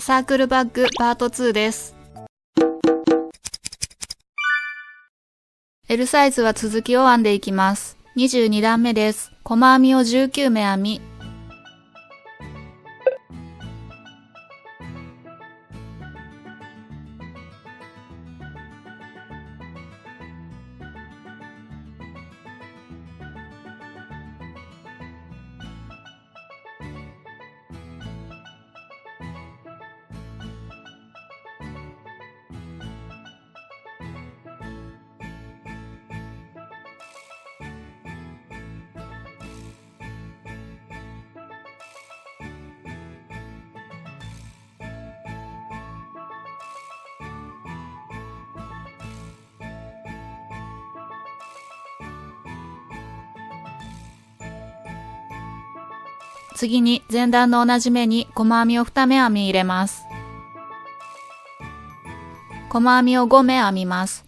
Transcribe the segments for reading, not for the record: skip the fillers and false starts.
サークルバッグパート2です。L サイズは続きを編んでいきます。22段目です。細編みを19目編み、次に前段の同じ目に細編みを2目編み入れます。細編みを5目編みます。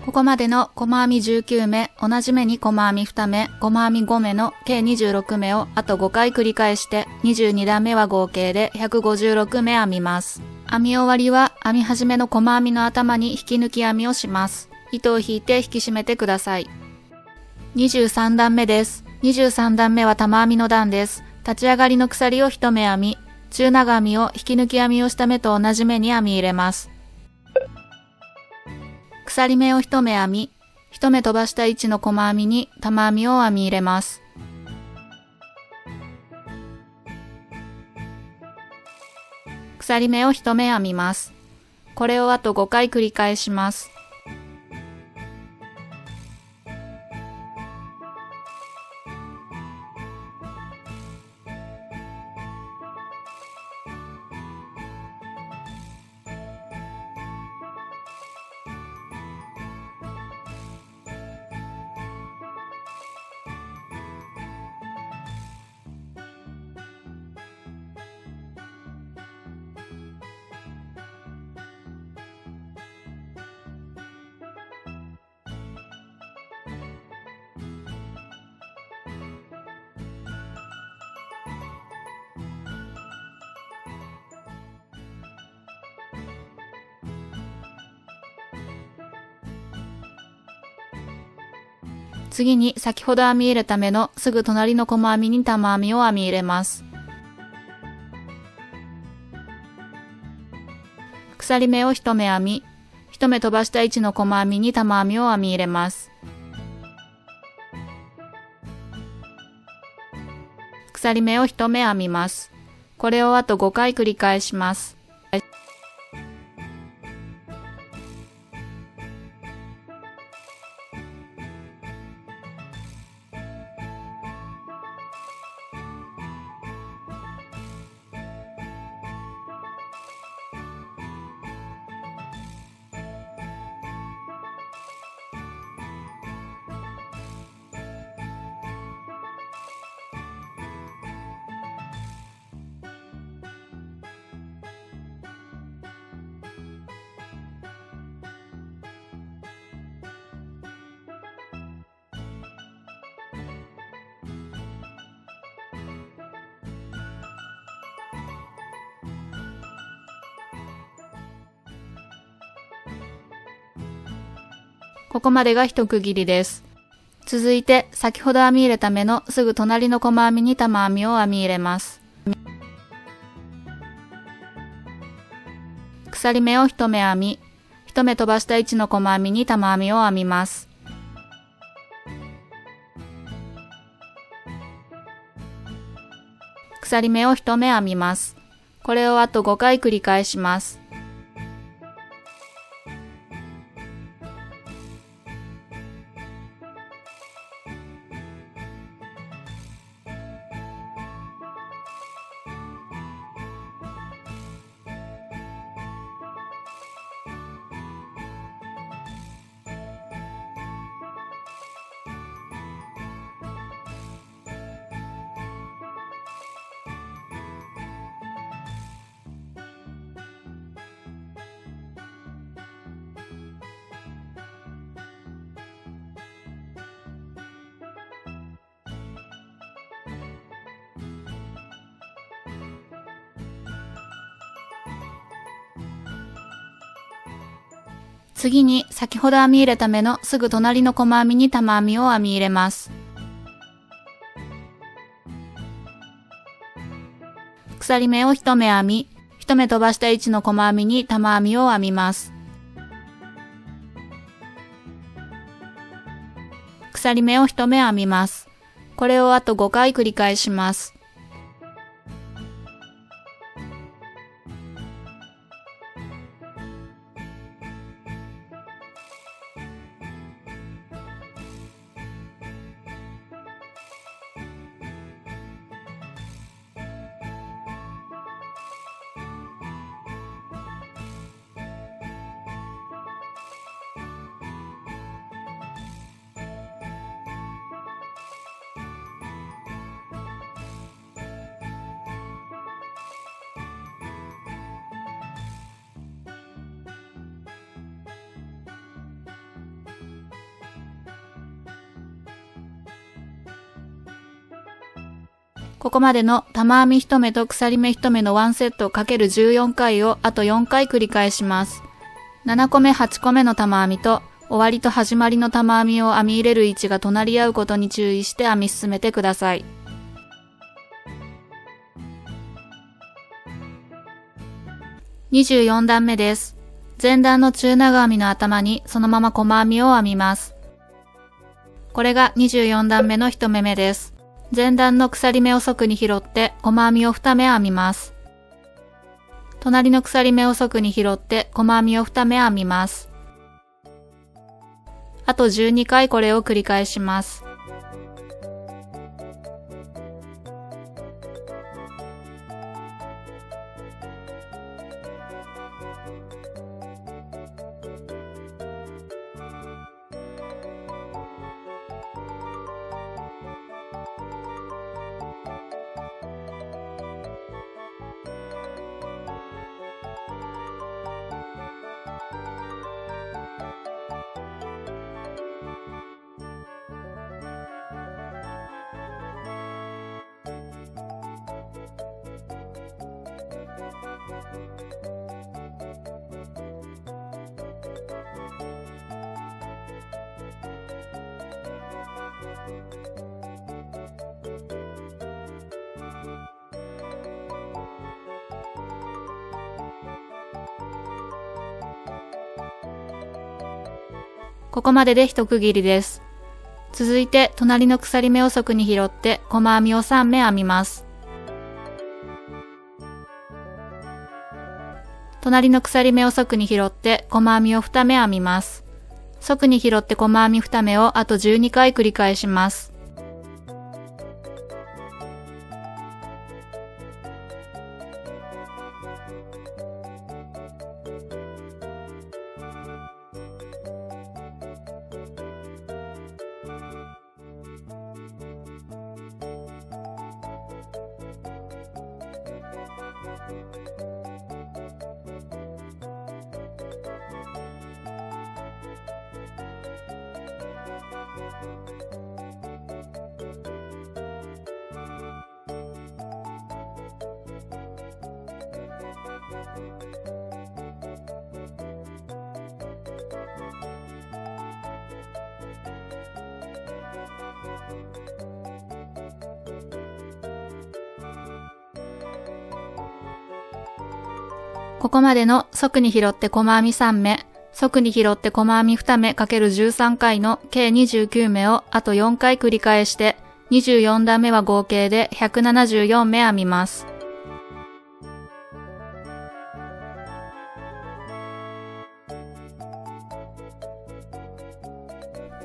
ここまでの細編み19目、同じ目に細編み2目、細編み5目の計26目をあと5回繰り返して22段目は合計で156目編みます。編み終わりは編み始めの細編みの頭に引き抜き編みをします。糸を引いて引き締めてください。23段目です。23段目は玉編みの段です。立ち上がりの鎖を1目編み、中長編みを引き抜き編みをした目と同じ目に編み入れます。鎖目を1目編み、1目飛ばした位置の細編みに玉編みを編み入れます。鎖目を1目編みます。これをあと5回繰り返します。次に先ほど編み入れた目のすぐ隣の細編みに玉編みを編み入れます。鎖目を1目編み、1目飛ばした位置の細編みに玉編みを編み入れます。鎖目を1目編みます。これをあと5回繰り返します。ここまでが一区切りです。続いて先ほど編み入れた目のすぐ隣の細編みに玉編みを編み入れます。鎖目を1目編み、1目飛ばした位置の細編みに玉編みを編みます。鎖目を1目編みます。これをあと5回繰り返します。次に先ほど編み入れた目のすぐ隣の細編みに玉編みを編み入れます。鎖目を1目編み、1目飛ばした位置の細編みに玉編みを編みます。鎖目を1目編みます。これをあと5回繰り返します。ここまでの玉編み1目と鎖目1目の1セット ×14 回をあと4回繰り返します。7個目8個目の玉編みと終わりと始まりの玉編みを編み入れる位置が隣り合うことに注意して編み進めてください。24段目です。前段の中長編みの頭にそのまま細編みを編みます。これが24段目の1目目です。前段の鎖目を側に拾って細編みを2目編みます。隣の鎖目を側に拾って細編みを2目編みます。あと12回これを繰り返します。ここまでで一区切りです。続いて隣の鎖目を側に拾って細編みを3目編みます。隣の鎖目を側に拾って細編みを2目編みます。側に拾って細編み2目をあと12回繰り返します。ここまでの側に拾って細編み3目、側に拾って細編み2目 ×13 回の計29目をあと4回繰り返して24段目は合計で174目編みます。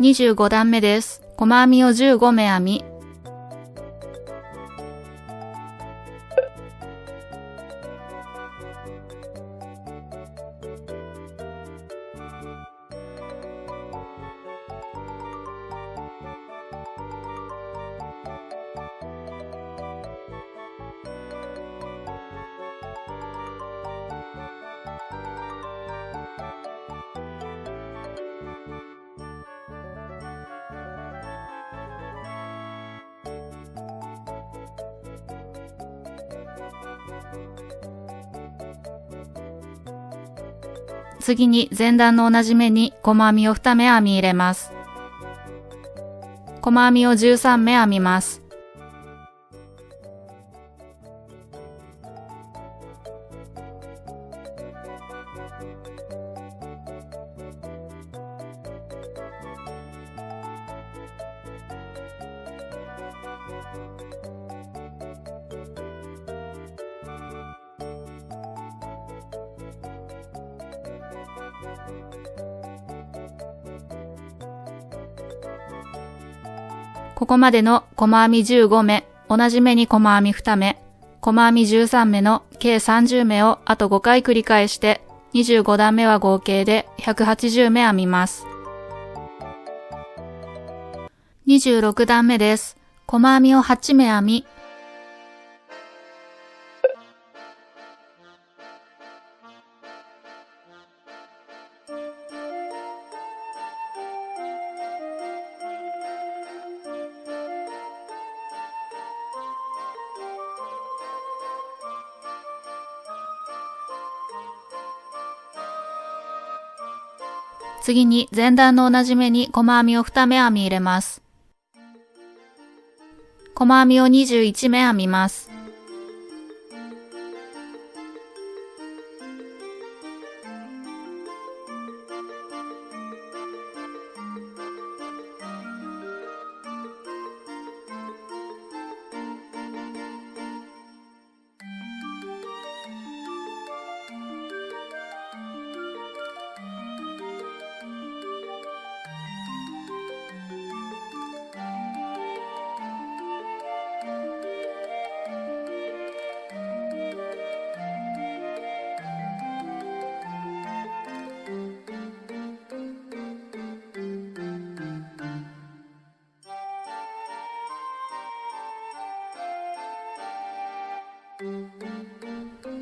25段目です。細編みを15目編み、次に前段の同じ目に細編みを2目編み入れます。細編みを13目編みます。ここまでの細編み15目、同じ目に細編み2目、細編み13目の計30目をあと5回繰り返して25段目は合計で180目編みます。26段目です。細編みを8目編み、次に前段の同じ目に細編みを2目編み入れます。細編みを21目編みます。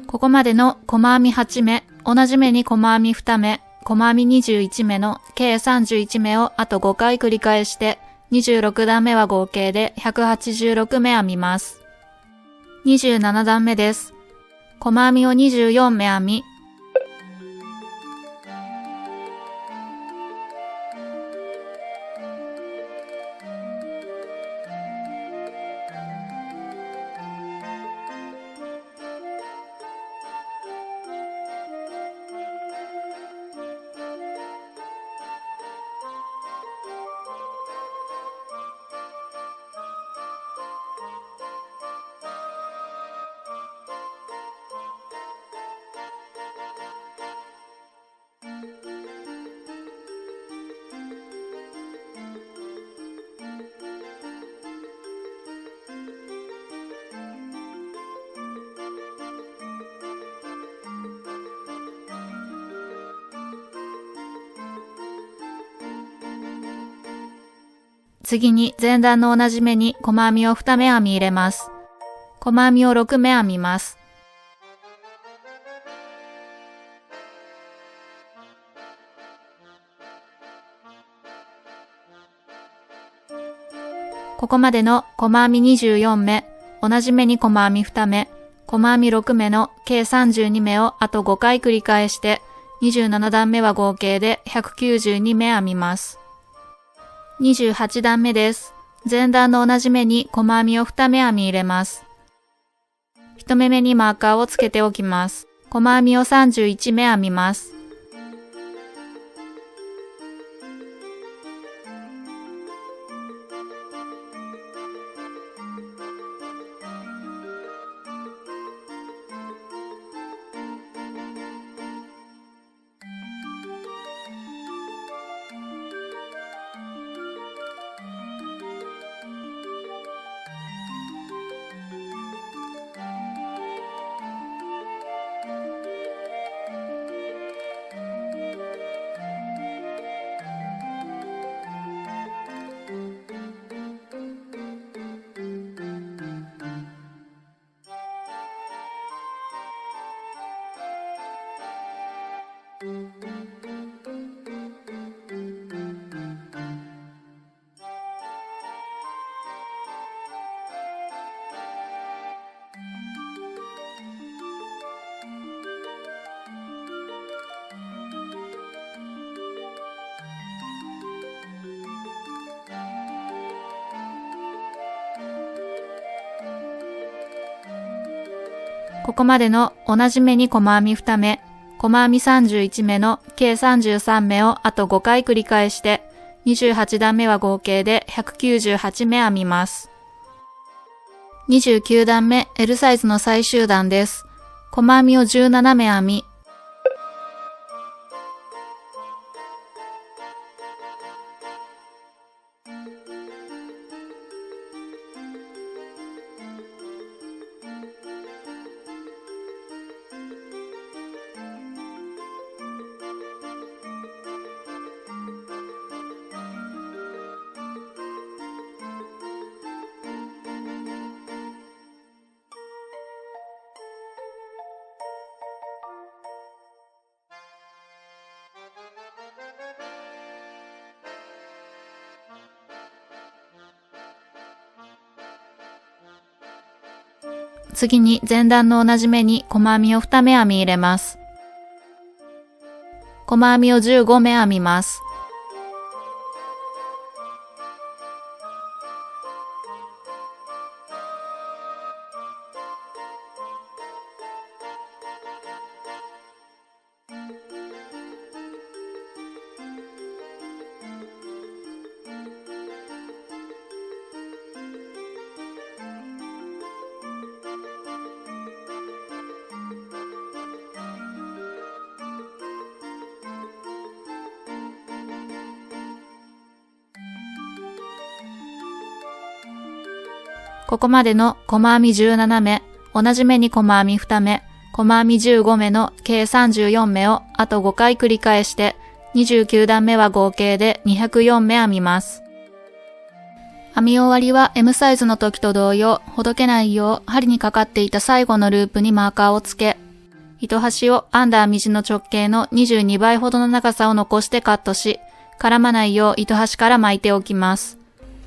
ここまでの細編み8目、同じ目に細編み2目、細編み21目の計31目をあと5回繰り返して26段目は合計で186目編みます。27段目です。細編みを24目編み、次に前段の同じ目に細編みを2目編み入れます。細編みを6目編みます。ここまでの細編み24目、同じ目に細編み2目、細編み6目の計32目をあと5回繰り返して27段目は合計で192目編みます。28段目です。前段の同じ目に細編みを2目編み入れます。1目目にマーカーをつけておきます。細編みを31目編みます。ここまでの同じ目に細編み2目、細編み31目の計33目をあと5回繰り返して、28段目は合計で198目編みます。29段目 L サイズの最終段です。細編みを17目編み、次に前段の同じ目に細編みを2目編み入れます。細編みを15目編みます。ここまでの細編み17目、同じ目に細編み2目、細編み15目の計34目をあと5回繰り返して、29段目は合計で204目編みます。編み終わりは M サイズの時と同様、ほどけないよう針にかかっていた最後のループにマーカーをつけ、糸端を編んだ編み地の直径の22倍ほどの長さを残してカットし、絡まないよう糸端から巻いておきます。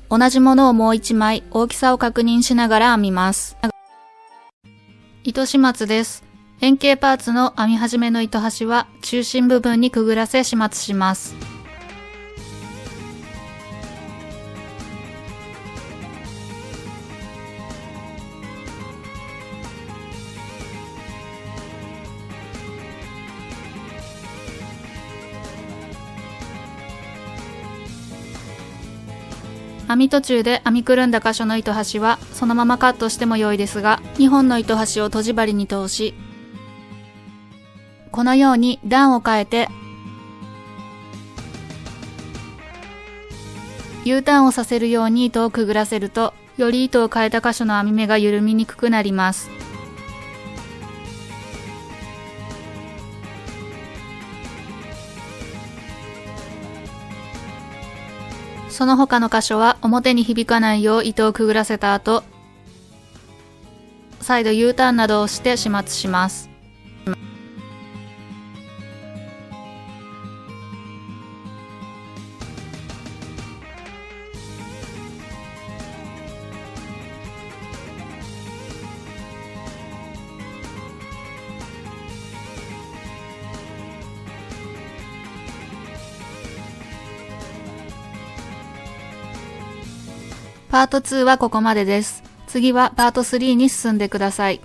同じものをもう1枚大きさを確認しながら編みます。糸始末です。円形パーツの編み始めの糸端は中心部分にくぐらせ始末します。編み途中で編みくるんだ箇所の糸端はそのままカットしても良いですが、2本の糸端をとじ針に通し、このように段を変えて U ターンをさせるように糸をくぐらせると、より糸を変えた箇所の編み目が緩みにくくなります。その他の箇所は表に響かないよう糸をくぐらせた後、再度 U ターンなどをして始末します。パート2はここまでです。次はパート3に進んでください。